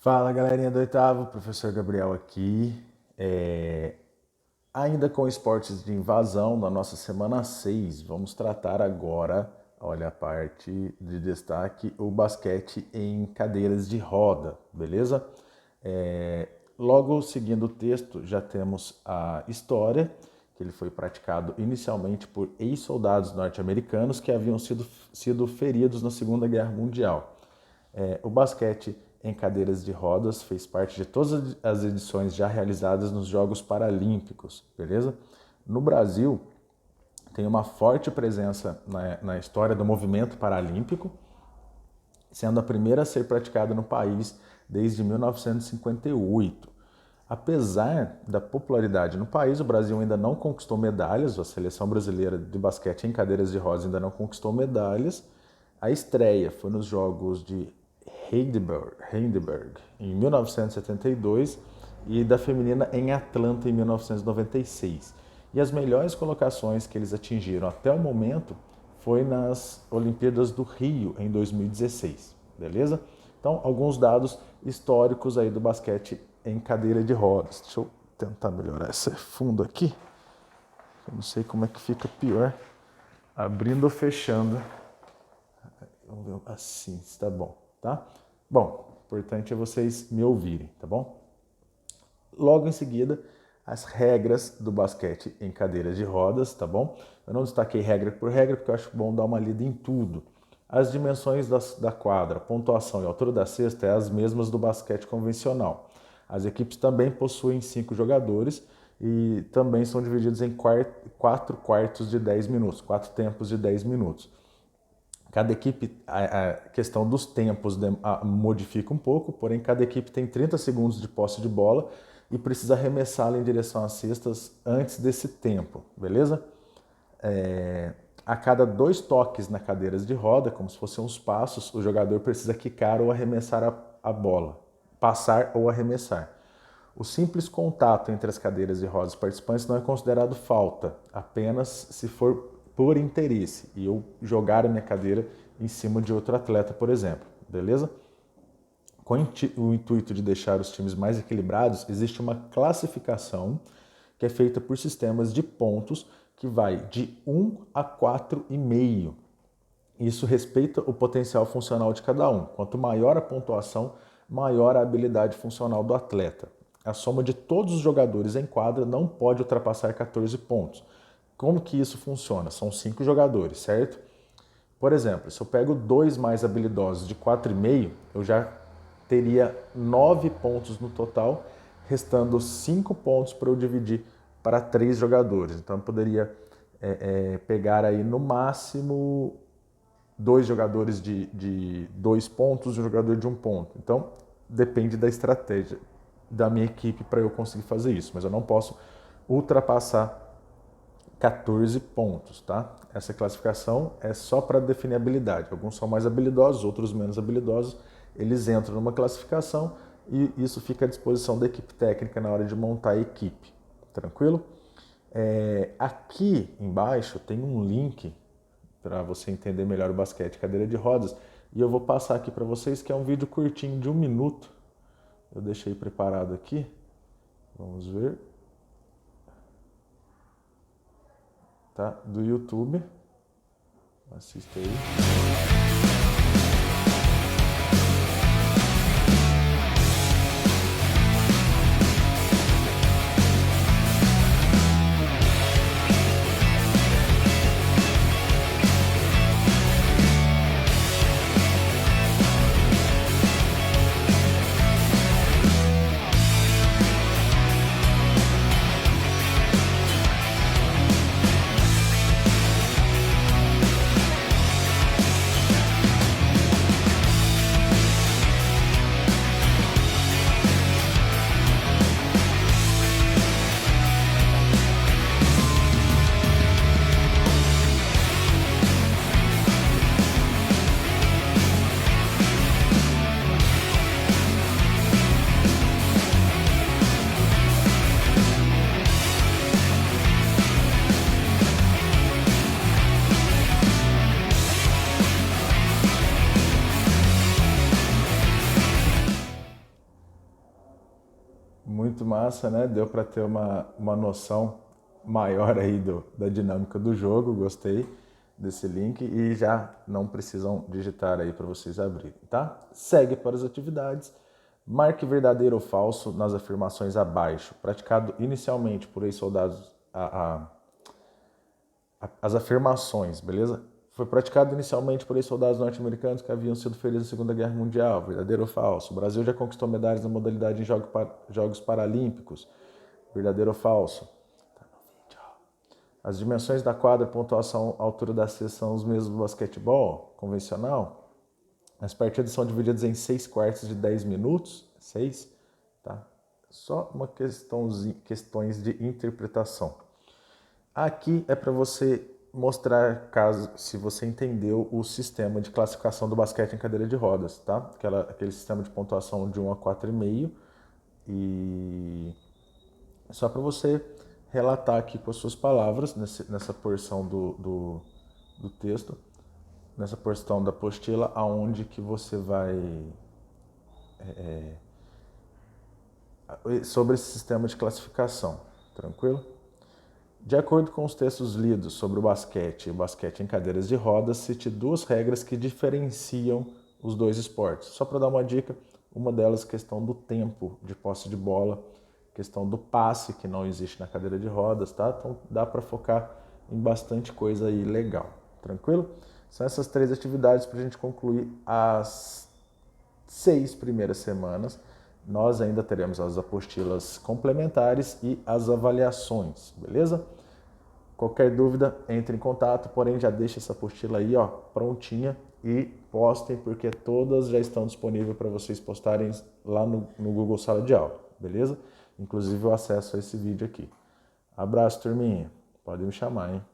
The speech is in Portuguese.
Fala galerinha do oitavo, professor Gabriel aqui. Ainda com esportes de invasão, na nossa semana 6, vamos tratar agora, olha a parte de destaque, o basquete em cadeiras de roda, beleza? Logo seguindo o texto, já temos a história, que ele foi praticado inicialmente por ex-soldados norte-americanos que haviam sido feridos na Segunda Guerra Mundial. O basquete em cadeiras de rodas fez parte de todas as edições já realizadas nos Jogos Paralímpicos, beleza? No Brasil, tem uma forte presença na história do movimento paralímpico, sendo a primeira a ser praticada no país desde 1958. Apesar da popularidade no país, o Brasil ainda não conquistou medalhas, a seleção brasileira de basquete em cadeiras de rodas ainda não conquistou medalhas. A estreia foi nos Jogos de Heidelberg em 1972 e da feminina em Atlanta em 1996. E as melhores colocações que eles atingiram até o momento foi nas Olimpíadas do Rio em 2016, beleza? Então, alguns dados históricos aí do basquete em cadeira de rodas. Deixa eu tentar melhorar esse fundo aqui. Eu não sei como é que fica pior, abrindo ou fechando. Vamos ver assim, está bom, tá? Bom, o importante é vocês me ouvirem, tá bom? Logo em seguida, as regras do basquete em cadeiras de rodas, tá bom? Eu não destaquei regra por regra, porque eu acho bom dar uma lida em tudo. As dimensões da quadra, pontuação e altura da cesta é as mesmas do basquete convencional. As equipes também possuem 5 jogadores e também são divididos em 4 quartos de 10 minutos, 4 tempos de 10 minutos. Cada equipe, a questão dos tempos modifica um pouco, porém cada equipe tem 30 segundos de posse de bola e precisa arremessá-la em direção às cestas antes desse tempo, beleza? A cada 2 toques na cadeiras de roda, como se fossem uns passos, o jogador precisa quicar ou arremessar a bola, passar ou arremessar. O simples contato entre as cadeiras de rodas participantes não é considerado falta, apenas se for por interesse e eu jogar a minha cadeira em cima de outro atleta, por exemplo, beleza? Com o intuito de deixar os times mais equilibrados, existe uma classificação que é feita por sistemas de pontos que vai de 1 a 4,5. Isso respeita o potencial funcional de cada um. Quanto maior a pontuação, maior a habilidade funcional do atleta. A soma de todos os jogadores em quadra não pode ultrapassar 14 pontos. Como que isso funciona? São 5 jogadores, certo? Por exemplo, se eu pego 2 mais habilidosos de 4,5, eu já teria 9 pontos no total, restando 5 pontos para eu dividir para 3 jogadores. Então eu poderia pegar aí no máximo 2 jogadores de 2 pontos e um jogador de 1 ponto. Então depende da estratégia da minha equipe para eu conseguir fazer isso, mas eu não posso ultrapassar 14 pontos, tá? Essa classificação é só para definir habilidade. Alguns são mais habilidosos, outros menos habilidosos. Eles entram numa classificação e isso fica à disposição da equipe técnica na hora de montar a equipe. Tranquilo? Aqui embaixo tem um link para você entender melhor o basquete cadeira de rodas e eu vou passar aqui para vocês, que é um vídeo curtinho de 1 minuto. Eu deixei preparado aqui. Vamos ver. Tá? Do YouTube. Assista aí. Muito massa, né? Deu para ter uma noção maior aí da dinâmica do jogo, gostei desse link e já não precisam digitar aí para vocês abrirem, tá? Segue para as atividades. Marque verdadeiro ou falso nas afirmações abaixo. Praticado inicialmente por ex-soldados as afirmações, beleza? Foi praticado inicialmente por ex-soldados norte-americanos que haviam sido feridos na Segunda Guerra Mundial. Verdadeiro ou falso? O Brasil já conquistou medalhas na modalidade em Jogos Paralímpicos. Verdadeiro ou falso? As dimensões da quadra, pontuação, altura da cesta são os mesmos do basquetebol convencional. As partidas são divididas em 6 quartos de 10 minutos. 6, tá? Só uma questões de interpretação. Aqui é para você mostrar se você entendeu o sistema de classificação do basquete em cadeira de rodas, tá? Aquele sistema de pontuação de 1 a 4,5 e só para você relatar aqui com as suas palavras nessa porção do texto, nessa porção da apostila, aonde que você vai sobre esse sistema de classificação, tranquilo? De acordo com os textos lidos sobre o basquete em cadeiras de rodas, cite 2 regras que diferenciam os 2 esportes. Só para dar uma dica, uma delas é a questão do tempo de posse de bola, questão do passe, que não existe na cadeira de rodas, tá? Então dá para focar em bastante coisa aí legal, tranquilo? São essas 3 atividades para a gente concluir as 6 primeiras semanas. Nós ainda teremos as apostilas complementares e as avaliações, beleza? Qualquer dúvida, entre em contato, porém já deixa essa apostila aí, ó, prontinha e postem, porque todas já estão disponíveis para vocês postarem lá no Google Sala de Aula, beleza? Inclusive o acesso a esse vídeo aqui. Abraço, turminha. Pode me chamar, hein?